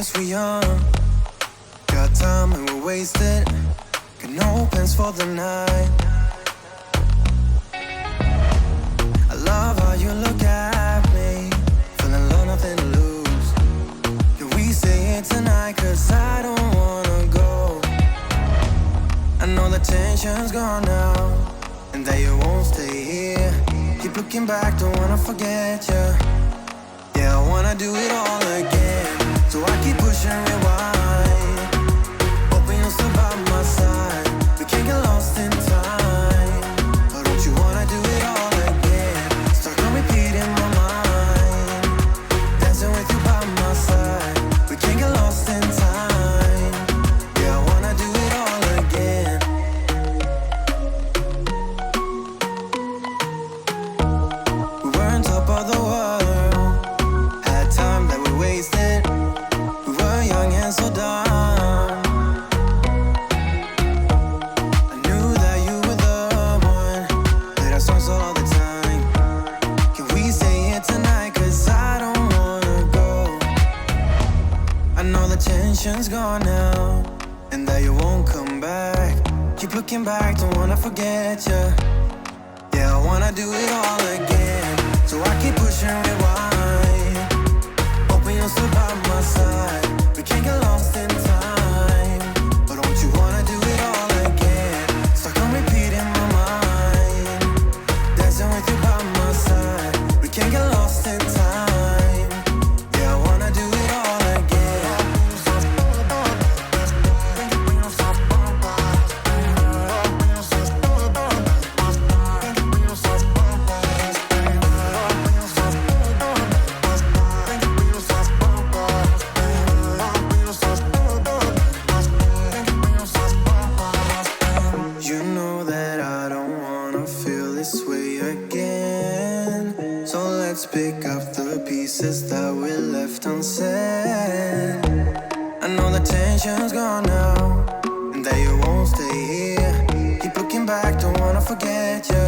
us were young. Got time and we're wasted. Got no plans for the night. I love how you look at me, feeling love, nothing to lose. Can we say it tonight? Cause I don't wanna go. I know the tension's gone now, and that you won't stay here. Keep looking back, don't wanna forget you. Yeah, I wanna do it all again. So I keep pushing rewind, hoping you'll still by my side. We can't get lost in time. But don't you wanna do it all again? Stuck on repeat in my mind, dancing with you by my side. We can't get lost in time. Yeah, I wanna do it all again. We were on top of the world, had time that we wasted. We were young and so dumb. I knew that you were the one, played our songs all the time. Can we say it tonight? Cause I don't wanna go. I know the tension's gone now, and that you won't come back. Keep looking back, don't wanna forget you. Yeah, I wanna do it all again. So I keep pushing rewind, hoping you'll still by my side. We can't get lost in time. But don't you wanna do it all again? Stuck on repeat in my mind, dancing with you by my side. We can't get lost in time. Yeah, I wanna do it all again. You know that I don't wanna feel this way again. So let's pick up the pieces that we left unsaid. I know the tension's gone now, and that you won't stay here. Keep looking back, don't wanna forget you.